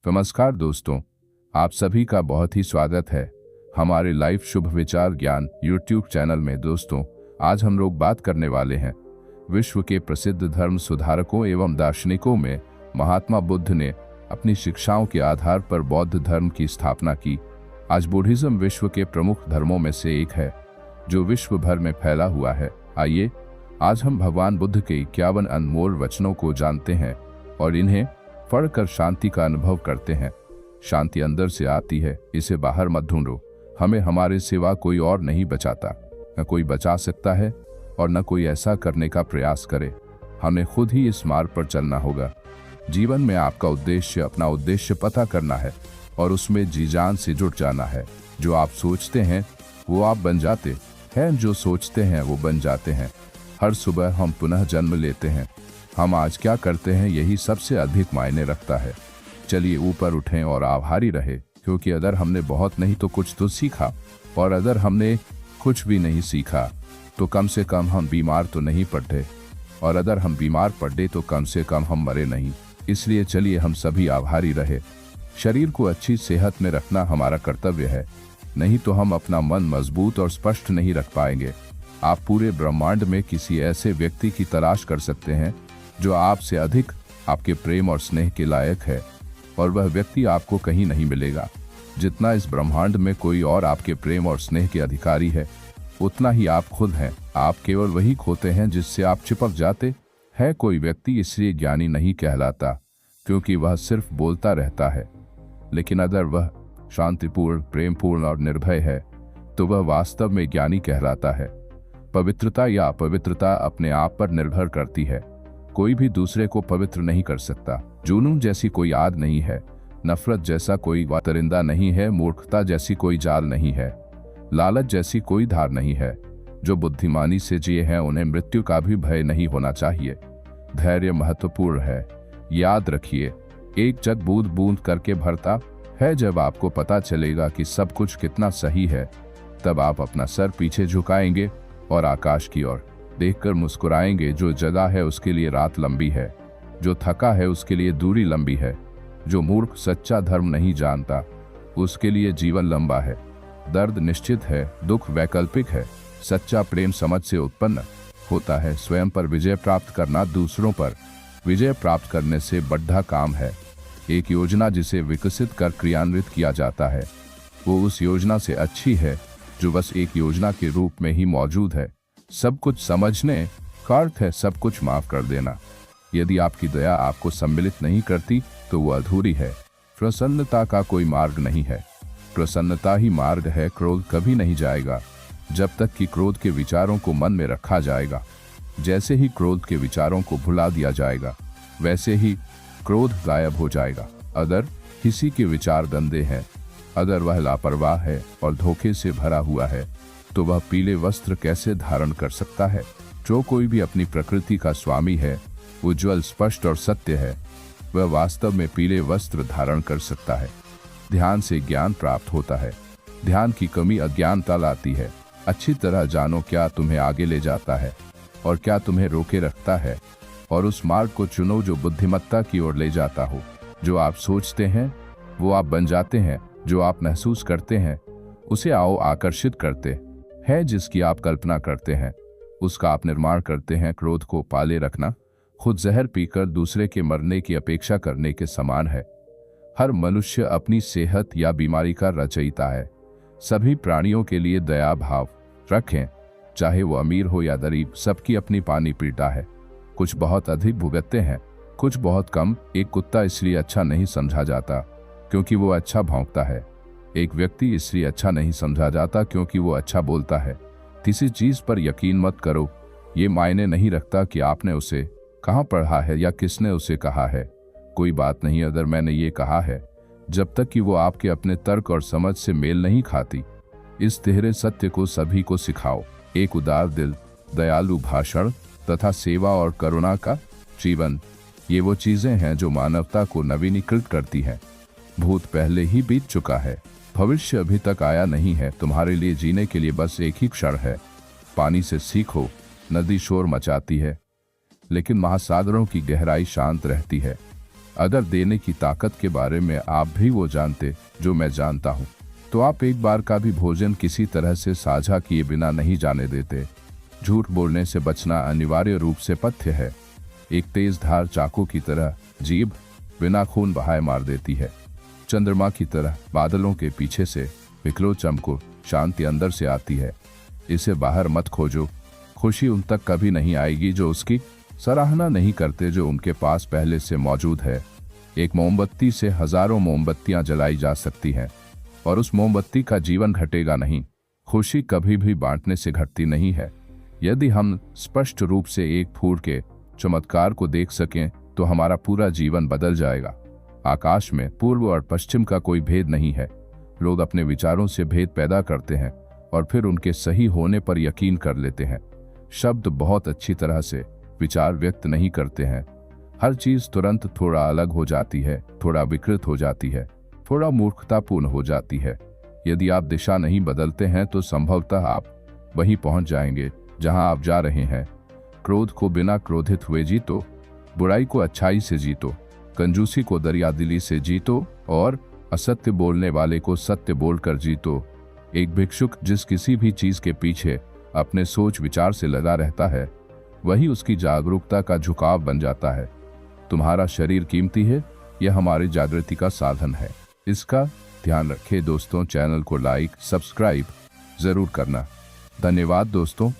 नमस्कार दोस्तों, आप सभी का बहुत ही स्वागत है हमारे लाइव शुभ विचार ज्ञान यूट्यूब चैनल में। दोस्तों, आज हम लोग बात करने वाले हैं विश्व के प्रसिद्ध धर्म सुधारकों एवं दार्शनिकों में महात्मा बुद्ध ने अपनी शिक्षाओं के आधार पर बौद्ध धर्म की स्थापना की। आज बुद्धिज्म विश्व के प्रमुख धर्मों में से एक है जो विश्व भर में फैला हुआ है। आइए आज हम भगवान बुद्ध के 51 अनमोल वचनों को जानते हैं और इन्हें पढ़कर शांति का अनुभव करते हैं। शांति अंदर से आती है, इसे बाहर मत ढूंढो। हमें हमारे सिवा कोई और नहीं बचाता, न कोई बचा सकता है और न कोई ऐसा करने का प्रयास करे। हमें खुद ही इस मार्ग पर चलना होगा। जीवन में आपका उद्देश्य अपना उद्देश्य पता करना है और उसमें जी जान से जुट जाना है। जो आप सोचते हैं वो आप बन जाते हैं, जो सोचते हैं वो बन जाते हैं। हर सुबह हम पुनः जन्म लेते हैं। हम आज क्या करते हैं यही सबसे अधिक मायने रखता है। चलिए ऊपर उठें और आभारी रहे, क्योंकि अगर हमने बहुत नहीं तो कुछ तो सीखा, और अगर हमने कुछ भी नहीं सीखा तो कम से कम हम बीमार तो नहीं पड़े, और अगर हम बीमार पड़े तो कम से कम हम मरे नहीं। इसलिए चलिए हम सभी आभारी रहे। शरीर को अच्छी सेहत में रखना हमारा कर्तव्य है, नहीं तो हम अपना मन मजबूत और स्पष्ट नहीं रख पाएंगे। आप पूरे ब्रह्मांड में किसी ऐसे व्यक्ति की तलाश कर सकते हैं जो आपसे अधिक आपके प्रेम और स्नेह के लायक है, और वह व्यक्ति आपको कहीं नहीं मिलेगा। जितना इस ब्रह्मांड में कोई और आपके प्रेम और स्नेह के अधिकारी है, उतना ही आप खुद हैं। आप केवल वही खोते हैं जिससे आप चिपक जाते हैं। कोई व्यक्ति इसलिए ज्ञानी नहीं कहलाता क्योंकि वह सिर्फ बोलता रहता है, लेकिन अगर वह शांतिपूर्ण, प्रेमपूर्ण और निर्भय है तो वह वास्तव में ज्ञानी कहलाता है। पवित्रता या अपवित्रता अपने आप पर निर्भर करती है। कोई भी दूसरे को पवित्र नहीं कर सकता। जुनून जैसी कोई आग नहीं है, नफरत जैसा कोई वातरिंदा नहीं है, मूर्खता जैसी कोई जाल नहीं है, लालच जैसी कोई धार नहीं है। जो बुद्धिमानी से जिए हैं उन्हें मृत्यु का भी भय नहीं होना चाहिए। धैर्य महत्वपूर्ण है। याद रखिए, एक जग बूंद बूंद करके भरता है। जब आपको पता चलेगा कि सब कुछ कितना सही है, तब आप अपना सर पीछे झुकाएंगे और आकाश की ओर देखकर मुस्कुराएंगे। जो जगा है उसके लिए रात लंबी है, जो थका है उसके लिए दूरी लंबी है। जो मूर्ख सच्चा धर्म नहीं जानता उसके लिए जीवन लंबा है। दर्द निश्चित है, दुख वैकल्पिक है। सच्चा प्रेम समझ से उत्पन्न होता है। स्वयं पर विजय प्राप्त करना दूसरों पर विजय प्राप्त करने से बड़ा काम है। एक योजना जिसे विकसित कर क्रियान्वित किया जाता है, वो उस योजना से अच्छी है जो बस एक योजना के रूप में ही मौजूद है। सब कुछ समझने का अर्थ है सब कुछ माफ कर देना। यदि आपकी दया आपको सम्मिलित नहीं करती तो वो अधूरी है। प्रसन्नता का कोई मार्ग नहीं है, प्रसन्नता ही मार्ग है। क्रोध कभी नहीं जाएगा जब तक कि क्रोध के विचारों को मन में रखा जाएगा। जैसे ही क्रोध के विचारों को भुला दिया जाएगा, वैसे ही क्रोध गायब हो जाएगा। अगर किसी के विचार गंदे हैं, अगर वह लापरवाह है और धोखे से भरा हुआ है, तो वह पीले वस्त्र कैसे धारण कर सकता है। जो कोई भी अपनी प्रकृति का स्वामी है, उज्जवल, स्पष्ट और सत्य है, वह वास्तव में पीले वस्त्र धारण कर सकता है। ध्यान से ज्ञान प्राप्त होता है। ध्यान की कमी अज्ञानता लाती है। अच्छी तरह जानो क्या तुम्हें आगे ले जाता है और क्या तुम्हें रोके रखता है, और उस मार्ग को चुनो जो बुद्धिमत्ता की ओर ले जाता हो। जो आप सोचते हैं वो आप बन जाते हैं। जो आप महसूस करते हैं उसे आओ आकर्षित करते हैं। जिसकी आप कल्पना करते हैं उसका आप निर्माण करते हैं। क्रोध को पाले रखना खुद जहर पीकर दूसरे के मरने की अपेक्षा करने के समान है। हर मनुष्य अपनी सेहत या बीमारी का रचयिता है। सभी प्राणियों के लिए दया भाव रखें, चाहे वो अमीर हो या गरीब। सबकी अपनी पानी पीता है। कुछ बहुत अधिक भुगतते हैं, कुछ बहुत कम। एक कुत्ता इसलिए अच्छा नहीं समझा जाता क्योंकि वो अच्छा भौंकता है। एक व्यक्ति इसलिए अच्छा नहीं समझा जाता क्योंकि वो अच्छा बोलता है। किसी चीज पर यकीन मत करो। ये मायने नहीं रखता कि आपने उसे कहाँ पढ़ा है या किसने उसे कहा है। कोई बात नहीं अगर मैंने ये कहा है, जब तक कि वो आपके अपने तर्क और समझ से मेल नहीं खाती। इस तिहरे सत्य को सभी को सिखाओ। एक उदार दिल, दयालु भाषण तथा सेवा और करुणा का जीवन, ये वो चीजें हैं जो मानवता को नवीनीकृत करती हैं। भूत पहले ही बीत चुका है, भविष्य अभी तक आया नहीं है। तुम्हारे लिए जीने के लिए बस एक ही क्षण है। पानी से सीखो। नदी शोर मचाती है, लेकिन महासागरों की गहराई शांत रहती है। अगर देने की ताकत के बारे में आप भी वो जानते जो मैं जानता हूँ, तो आप एक बार का भी भोजन किसी तरह से साझा किए बिना नहीं जाने देते। झूठ बोलने से बचना अनिवार्य रूप से पथ्य है। एक तेज धार चाकू की तरह जीभ बिना खून बहाए मार देती है। चंद्रमा की तरह बादलों के पीछे से निकलो चमको, शांति अंदर से आती है। इसे बाहर मत खोजो। खुशी उन तक कभी नहीं आएगी जो उसकी सराहना नहीं करते, जो उनके पास पहले से मौजूद है। एक मोमबत्ती से हजारों मोमबत्तियां जलाई जा सकती हैं और उस मोमबत्ती का जीवन घटेगा नहीं। खुशी कभी भी बांटने से घटती नहीं है। यदि हम स्पष्ट रूप से एक फूल के चमत्कार को देख सकें तो हमारा पूरा जीवन बदल जाएगा। आकाश में पूर्व और पश्चिम का कोई भेद नहीं है। लोग अपने विचारों से भेद पैदा करते हैं और फिर उनके सही होने पर यकीन कर लेते हैं। शब्द बहुत अच्छी तरह से विचार व्यक्त नहीं करते हैं। हर चीज तुरंत थोड़ा अलग हो जाती है, थोड़ा विकृत हो जाती है, थोड़ा मूर्खतापूर्ण हो जाती है। यदि आप दिशा नहीं बदलते हैं तो संभवतः आप वहीं पहुंच जाएंगे जहां आप जा रहे हैं। क्रोध को बिना क्रोधित हुए जीतो, बुराई को अच्छाई से जीतो, कंजूसी को दरियादिली से जीतो और असत्य बोलने वाले को सत्य बोलकर जीतो। एक भिक्षुक जिस किसी भी चीज के पीछे अपने सोच विचार से लगा रहता है, वही उसकी जागरूकता का झुकाव बन जाता है। तुम्हारा शरीर कीमती है, यह हमारी जागृति का साधन है। इसका ध्यान रखें दोस्तों। चैनल को लाइक सब्सक्राइब जरूर करना। धन्यवाद दोस्तों।